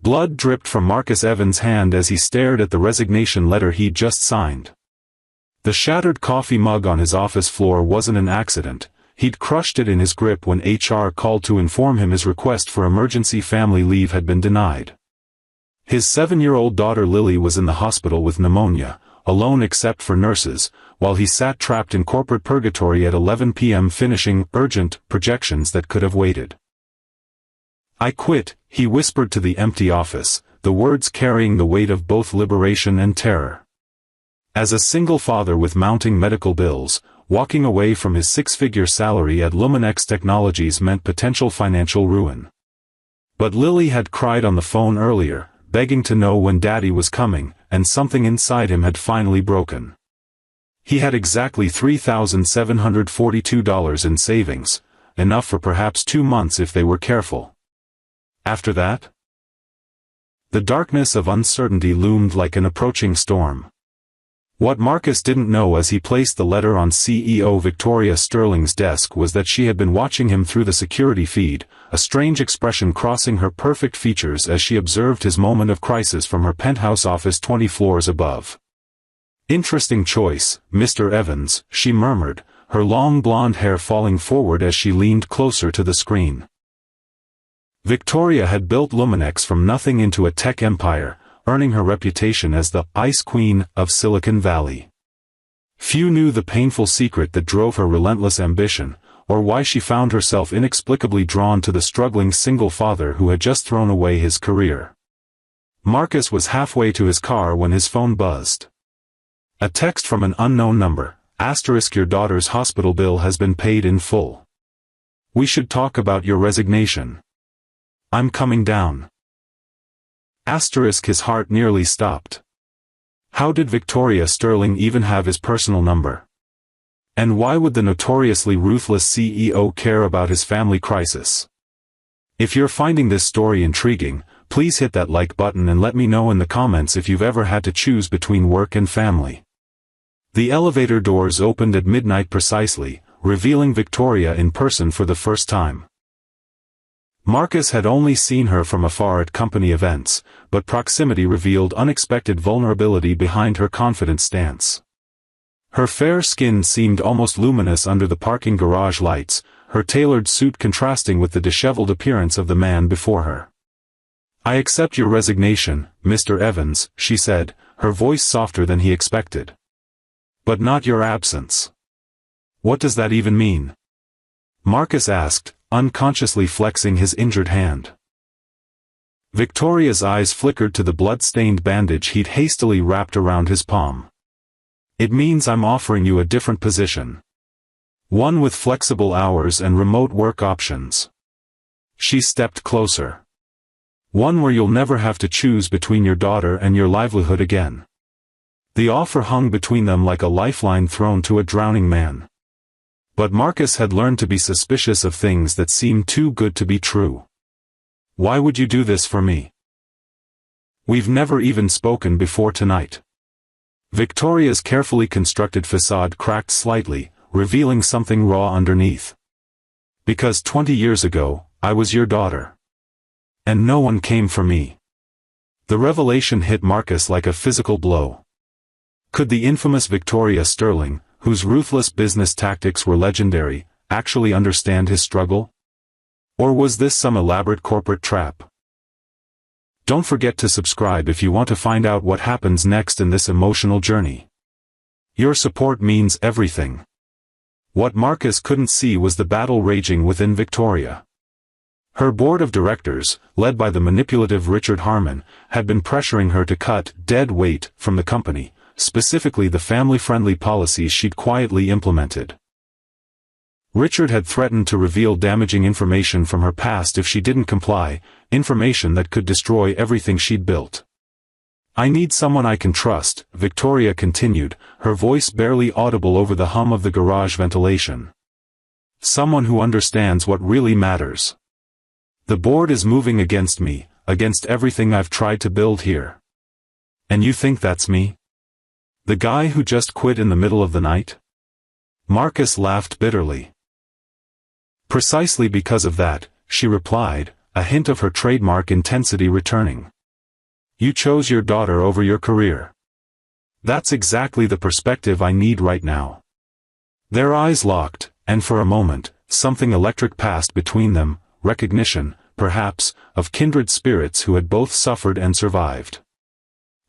Blood dripped from Marcus Evans' hand as he stared at the resignation letter he'd just signed. The shattered coffee mug on his office floor wasn't an accident. He'd crushed it in his grip when HR called to inform him his request for emergency family leave had been denied. His 7-year-old daughter Lily was in the hospital with pneumonia, alone except for nurses, while he sat trapped in corporate purgatory at 11 p.m. finishing urgent projections that could have waited. "I quit," he whispered to the empty office, the words carrying the weight of both liberation and terror. As a single father with mounting medical bills, walking away from his 6-figure salary at Luminex Technologies meant potential financial ruin. But Lily had cried on the phone earlier, begging to know when Daddy was coming, and something inside him had finally broken. He had exactly $3,742 in savings, enough for perhaps 2 months if they were careful. After that? The darkness of uncertainty loomed like an approaching storm. What Marcus didn't know as he placed the letter on CEO Victoria Sterling's desk was that she had been watching him through the security feed, a strange expression crossing her perfect features as she observed his moment of crisis from her penthouse office 20 floors above. "Interesting choice, Mr. Evans," she murmured, her long blonde hair falling forward as she leaned closer to the screen. Victoria had built Luminex from nothing into a tech empire, earning her reputation as the Ice Queen of Silicon Valley. Few knew the painful secret that drove her relentless ambition, or why she found herself inexplicably drawn to the struggling single father who had just thrown away his career. Marcus was halfway to his car when his phone buzzed. A text from an unknown number, * your daughter's hospital bill has been paid in full. We should talk about your resignation. I'm coming down. His heart nearly stopped. How did Victoria Sterling even have his personal number? And why would the notoriously ruthless CEO care about his family crisis? If you're finding this story intriguing, please hit that like button and let me know in the comments if you've ever had to choose between work and family. The elevator doors opened at midnight precisely, revealing Victoria in person for the first time. Marcus had only seen her from afar at company events, but proximity revealed unexpected vulnerability behind her confident stance. Her fair skin seemed almost luminous under the parking garage lights, her tailored suit contrasting with the disheveled appearance of the man before her. "I accept your resignation, Mr. Evans," she said, her voice softer than he expected. "But not your absence." "What does that even mean?" Marcus asked, unconsciously flexing his injured hand. Victoria's eyes flickered to the blood-stained bandage he'd hastily wrapped around his palm. "It means I'm offering you a different position. One with flexible hours and remote work options." She stepped closer. "One where you'll never have to choose between your daughter and your livelihood again." The offer hung between them like a lifeline thrown to a drowning man. But Marcus had learned to be suspicious of things that seemed too good to be true. "Why would you do this for me? We've never even spoken before tonight." Victoria's carefully constructed facade cracked slightly, revealing something raw underneath. "Because 20 years ago, I was your daughter. And no one came for me." The revelation hit Marcus like a physical blow. Could the infamous Victoria Sterling, whose ruthless business tactics were legendary, actually understand his struggle? Or was this some elaborate corporate trap? Don't forget to subscribe if you want to find out what happens next in this emotional journey. Your support means everything. What Marcus couldn't see was the battle raging within Victoria. Her board of directors, led by the manipulative Richard Harmon, had been pressuring her to cut dead weight from the company, specifically the family-friendly policies she'd quietly implemented. Richard had threatened to reveal damaging information from her past if she didn't comply, information that could destroy everything she'd built. "I need someone I can trust," Victoria continued, her voice barely audible over the hum of the garage ventilation. "Someone who understands what really matters. The board is moving against me, against everything I've tried to build here. And you think that's me? The guy who just quit in the middle of the night?" Marcus laughed bitterly. "Precisely because of that," she replied, a hint of her trademark intensity returning. "You chose your daughter over your career. That's exactly the perspective I need right now." Their eyes locked, and for a moment, something electric passed between them, recognition, perhaps, of kindred spirits who had both suffered and survived.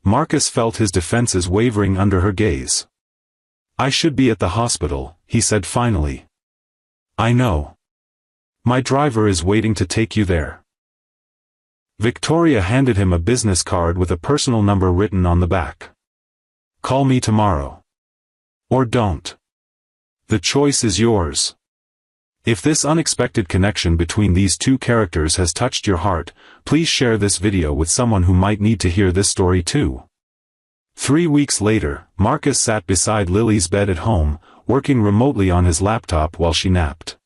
Marcus felt his defenses wavering under her gaze. "I should be at the hospital," he said finally. "I know. My driver is waiting to take you there." Victoria handed him a business card with a personal number written on the back. "Call me tomorrow. Or don't. The choice is yours." If this unexpected connection between these two characters has touched your heart, please share this video with someone who might need to hear this story too. 3 weeks later, Marcus sat beside Lily's bed at home, working remotely on his laptop while she napped.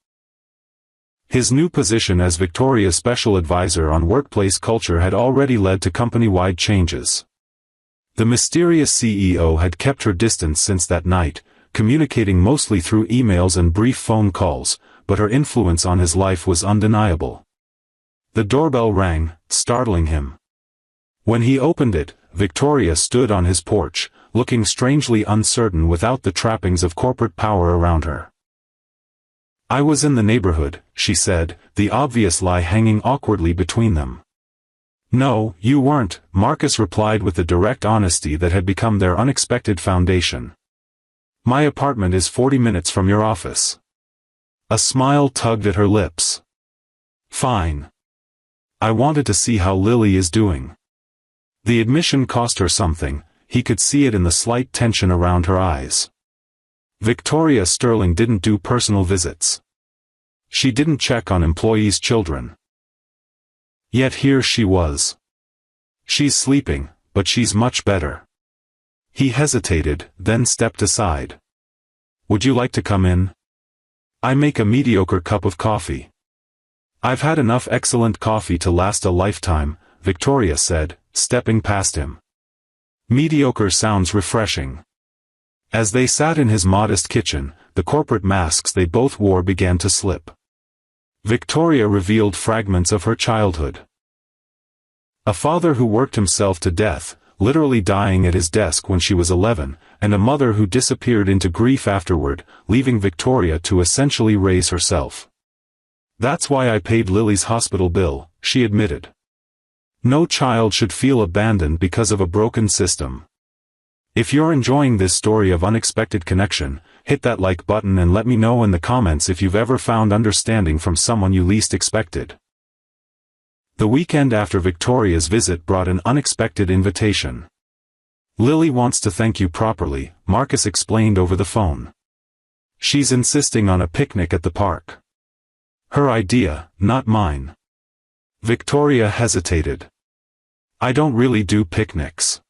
His new position as Victoria's special advisor on workplace culture had already led to company-wide changes. The mysterious CEO had kept her distance since that night, communicating mostly through emails and brief phone calls, but her influence on his life was undeniable. The doorbell rang, startling him. When he opened it, Victoria stood on his porch, looking strangely uncertain without the trappings of corporate power around her. "I was in the neighborhood," she said, the obvious lie hanging awkwardly between them. "No, you weren't," Marcus replied with the direct honesty that had become their unexpected foundation. "My apartment is 40 minutes from your office." A smile tugged at her lips. "Fine. I wanted to see how Lily is doing." The admission cost her something, he could see it in the slight tension around her eyes. Victoria Sterling didn't do personal visits. She didn't check on employees' children. Yet here she was. "She's sleeping, but she's much better." He hesitated, then stepped aside. "Would you like to come in? I make a mediocre cup of coffee." "I've had enough excellent coffee to last a lifetime," Victoria said, stepping past him. "Mediocre sounds refreshing." As they sat in his modest kitchen, the corporate masks they both wore began to slip. Victoria revealed fragments of her childhood. A father who worked himself to death, literally dying at his desk when she was 11, and a mother who disappeared into grief afterward, leaving Victoria to essentially raise herself. "That's why I paid Lily's hospital bill," she admitted. "No child should feel abandoned because of a broken system." If you're enjoying this story of unexpected connection, hit that like button and let me know in the comments if you've ever found understanding from someone you least expected. The weekend after Victoria's visit brought an unexpected invitation. "Lily wants to thank you properly," Marcus explained over the phone. "She's insisting on a picnic at the park. Her idea, not mine." Victoria hesitated. "I don't really do picnics."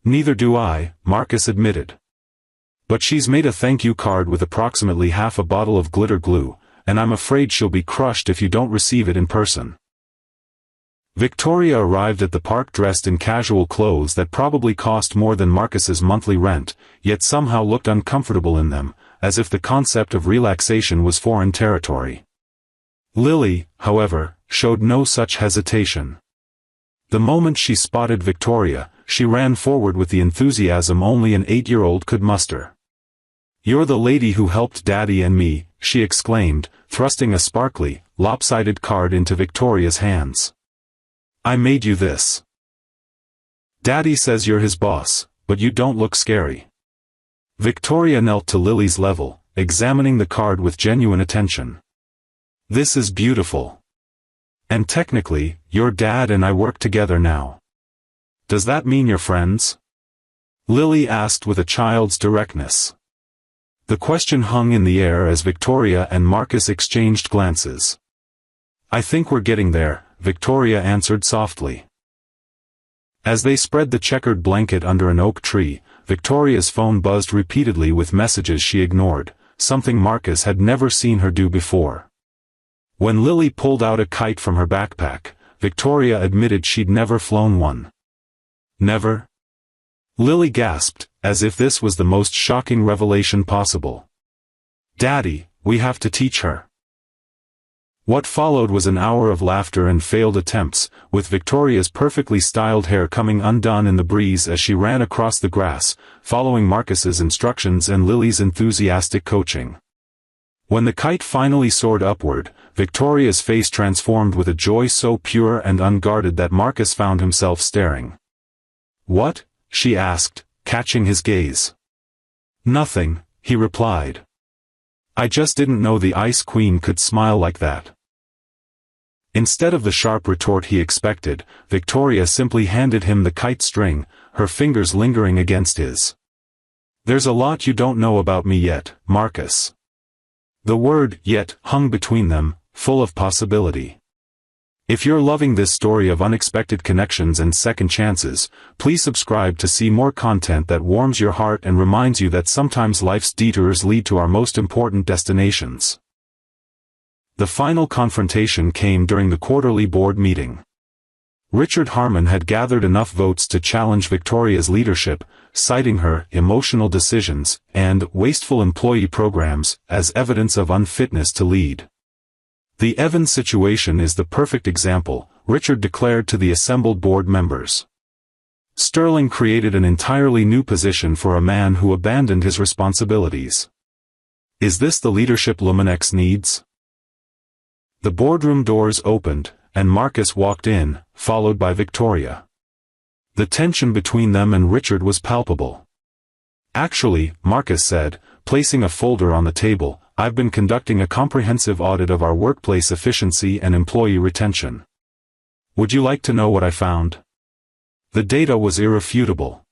"Neither do I," Marcus admitted. "But she's made a thank you card with approximately half a bottle of glitter glue, and I'm afraid she'll be crushed if you don't receive it in person." Victoria arrived at the park dressed in casual clothes that probably cost more than Marcus's monthly rent, yet somehow looked uncomfortable in them, as if the concept of relaxation was foreign territory. Lily, however, showed no such hesitation. The moment she spotted Victoria, she ran forward with the enthusiasm only an 8-year-old could muster. "You're the lady who helped Daddy and me," she exclaimed, thrusting a sparkly, lopsided card into Victoria's hands. "I made you this. Daddy says you're his boss, but you don't look scary." Victoria knelt to Lily's level, examining the card with genuine attention. "This is beautiful. And technically, your dad and I work together now. Does that mean you're friends?" Lily asked with a child's directness. The question hung in the air as Victoria and Marcus exchanged glances. "I think we're getting there," Victoria answered softly. As they spread the checkered blanket under an oak tree, Victoria's phone buzzed repeatedly with messages she ignored, something Marcus had never seen her do before. When Lily pulled out a kite from her backpack, Victoria admitted she'd never flown one. "Never?" Lily gasped, as if this was the most shocking revelation possible. "Daddy, we have to teach her." What followed was an hour of laughter and failed attempts, with Victoria's perfectly styled hair coming undone in the breeze as she ran across the grass, following Marcus's instructions and Lily's enthusiastic coaching. When the kite finally soared upward, Victoria's face transformed with a joy so pure and unguarded that Marcus found himself staring. "What?" she asked, catching his gaze. "Nothing," he replied. "I just didn't know the Ice Queen could smile like that." Instead of the sharp retort he expected, Victoria simply handed him the kite string, her fingers lingering against his. "There's a lot you don't know about me yet, Marcus." The word "yet" hung between them, full of possibility. If you're loving this story of unexpected connections and second chances, please subscribe to see more content that warms your heart and reminds you that sometimes life's detours lead to our most important destinations. The final confrontation came during the quarterly board meeting. Richard Harmon had gathered enough votes to challenge Victoria's leadership, citing her emotional decisions and wasteful employee programs as evidence of unfitness to lead. "The Evans situation is the perfect example," Richard declared to the assembled board members. "Sterling created an entirely new position for a man who abandoned his responsibilities. Is this the leadership Luminex needs?" The boardroom doors opened, and Marcus walked in, followed by Victoria. The tension between them and Richard was palpable. "Actually," Marcus said, placing a folder on the table, "I've been conducting a comprehensive audit of our workplace efficiency and employee retention. Would you like to know what I found?" The data was irrefutable.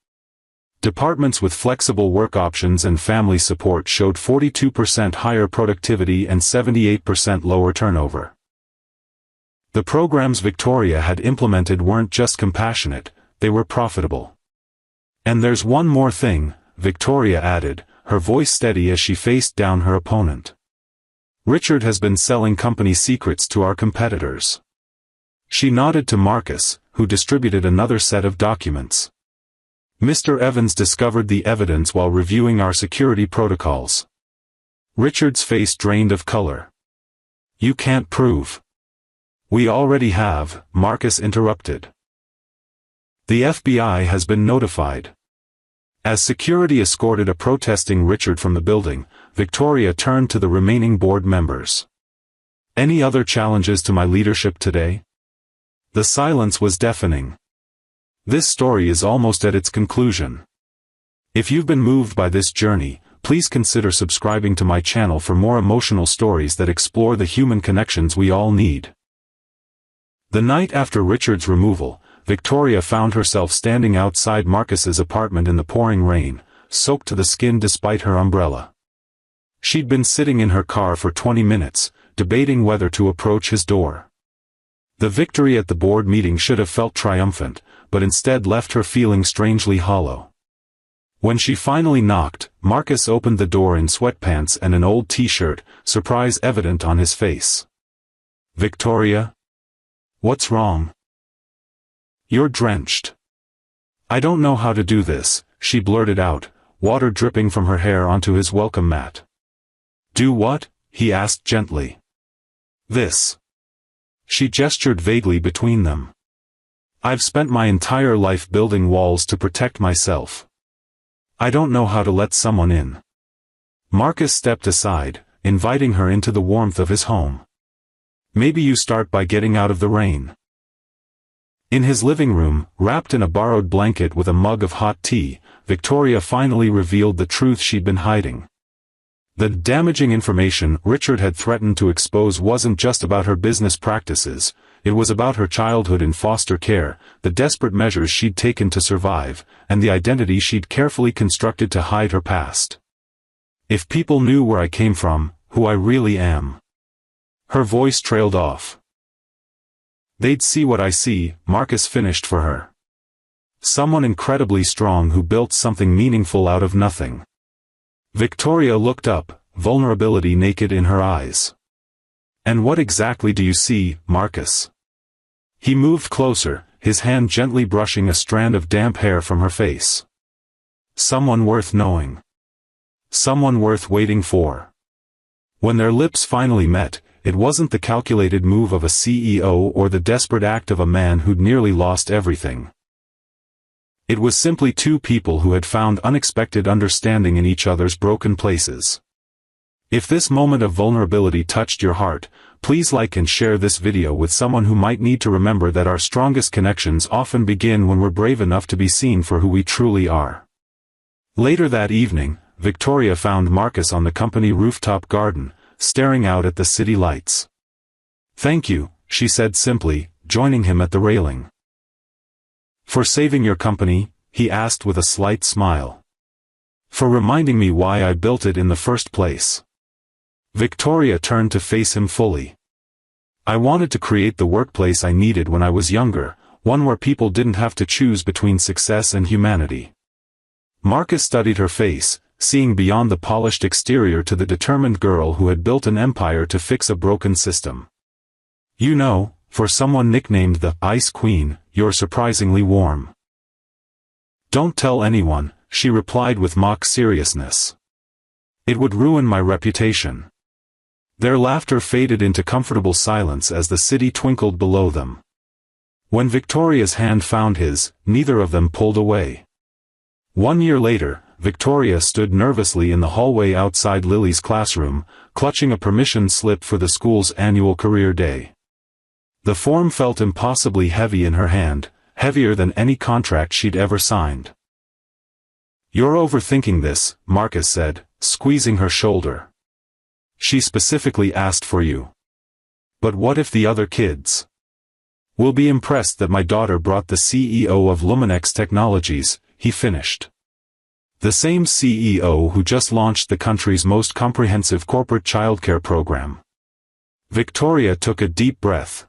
Departments with flexible work options and family support showed 42% higher productivity and 78% lower turnover. The programs Victoria had implemented weren't just compassionate, they were profitable. "And there's one more thing," Victoria added, her voice steady as she faced down her opponent. "Richard has been selling company secrets to our competitors." She nodded to Marcus, who distributed another set of documents. "Mr. Evans discovered the evidence while reviewing our security protocols." Richard's face drained of color. "You can't prove." "We already have," Marcus interrupted. "The FBI has been notified." As security escorted a protesting Richard from the building, Victoria turned to the remaining board members. "Any other challenges to my leadership today?" The silence was deafening. This story is almost at its conclusion. If you've been moved by this journey, please consider subscribing to my channel for more emotional stories that explore the human connections we all need. The night after Richard's removal, Victoria found herself standing outside Marcus's apartment in the pouring rain, soaked to the skin despite her umbrella. She'd been sitting in her car for 20 minutes, debating whether to approach his door. The victory at the board meeting should have felt triumphant, but instead left her feeling strangely hollow. When she finally knocked, Marcus opened the door in sweatpants and an old t-shirt, surprise evident on his face. "Victoria? What's wrong?" "You're drenched." "I don't know how to do this," she blurted out, water dripping from her hair onto his welcome mat. "Do what?" he asked gently. "This." She gestured vaguely between them. "I've spent my entire life building walls to protect myself. I don't know how to let someone in." Marcus stepped aside, inviting her into the warmth of his home. "Maybe you start by getting out of the rain." In his living room, wrapped in a borrowed blanket with a mug of hot tea, Victoria finally revealed the truth she'd been hiding. The damaging information Richard had threatened to expose wasn't just about her business practices, it was about her childhood in foster care, the desperate measures she'd taken to survive, and the identity she'd carefully constructed to hide her past. "If people knew where I came from, who I really am." Her voice trailed off. "They'd see what I see," Marcus finished for her. "Someone incredibly strong who built something meaningful out of nothing." Victoria looked up, vulnerability naked in her eyes. "And what exactly do you see, Marcus?" He moved closer, his hand gently brushing a strand of damp hair from her face. "Someone worth knowing. Someone worth waiting for." When their lips finally met, it wasn't the calculated move of a CEO or the desperate act of a man who'd nearly lost everything. It was simply two people who had found unexpected understanding in each other's broken places. If this moment of vulnerability touched your heart, please like and share this video with someone who might need to remember that our strongest connections often begin when we're brave enough to be seen for who we truly are. Later that evening, Victoria found Marcus on the company rooftop garden, staring out at the city lights. "Thank you," she said simply, joining him at the railing. "For saving your company?" he asked with a slight smile. "For reminding me why I built it in the first place." Victoria turned to face him fully. "I wanted to create the workplace I needed when I was younger, one where people didn't have to choose between success and humanity." Marcus studied her face, seeing beyond the polished exterior to the determined girl who had built an empire to fix a broken system. "You know, for someone nicknamed the Ice Queen, you're surprisingly warm." "Don't tell anyone," she replied with mock seriousness. "It would ruin my reputation." Their laughter faded into comfortable silence as the city twinkled below them. When Victoria's hand found his, neither of them pulled away. 1 year later, Victoria stood nervously in the hallway outside Lily's classroom, clutching a permission slip for the school's annual career day. The form felt impossibly heavy in her hand, heavier than any contract she'd ever signed. "You're overthinking this," Marcus said, squeezing her shoulder. "She specifically asked for you. But what if the other kids will be impressed that my daughter brought the CEO of Luminex Technologies," he finished. "The same CEO who just launched the country's most comprehensive corporate childcare program." Victoria took a deep breath.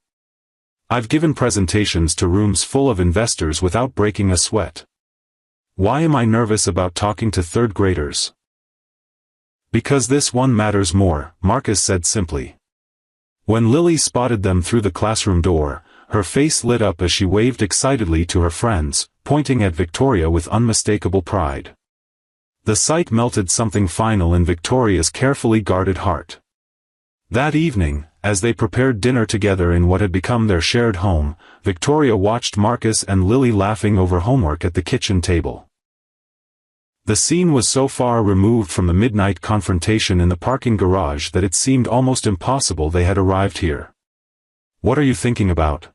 "I've given presentations to rooms full of investors without breaking a sweat. Why am I nervous about talking to third graders?" "Because this one matters more," Marcus said simply. When Lily spotted them through the classroom door, her face lit up as she waved excitedly to her friends, pointing at Victoria with unmistakable pride. The sight melted something final in Victoria's carefully guarded heart. That evening, as they prepared dinner together in what had become their shared home, Victoria watched Marcus and Lily laughing over homework at the kitchen table. The scene was so far removed from the midnight confrontation in the parking garage that it seemed almost impossible they had arrived here. "What are you thinking about?"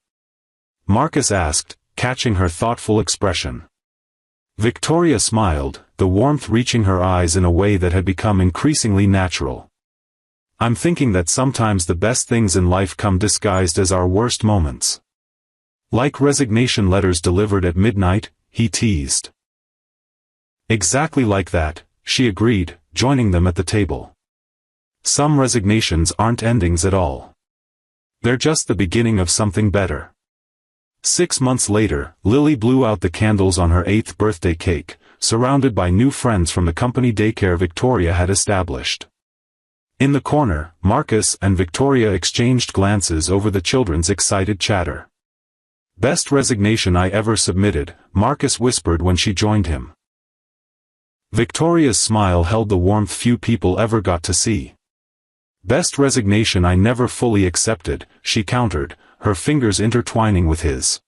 Marcus asked, catching her thoughtful expression. Victoria smiled, the warmth reaching her eyes in a way that had become increasingly natural. "I'm thinking that sometimes the best things in life come disguised as our worst moments. Like resignation letters delivered at midnight," he teased. "Exactly like that," she agreed, joining them at the table. "Some resignations aren't endings at all. They're just the beginning of something better." 6 months later, Lily blew out the candles on her 8th birthday cake, surrounded by new friends from the company daycare Victoria had established. In the corner, Marcus and Victoria exchanged glances over the children's excited chatter. "Best resignation I ever submitted," Marcus whispered when she joined him. Victoria's smile held the warmth few people ever got to see. "Best resignation I never fully accepted," she countered, her fingers intertwining with his.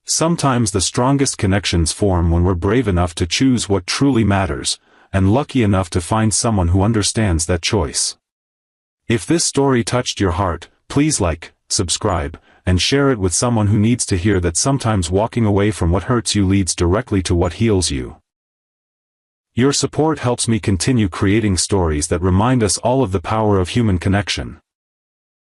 Sometimes the strongest connections form when we're brave enough to choose what truly matters, and lucky enough to find someone who understands that choice. If this story touched your heart, please like, subscribe, and share it with someone who needs to hear that sometimes walking away from what hurts you leads directly to what heals you. Your support helps me continue creating stories that remind us all of the power of human connection.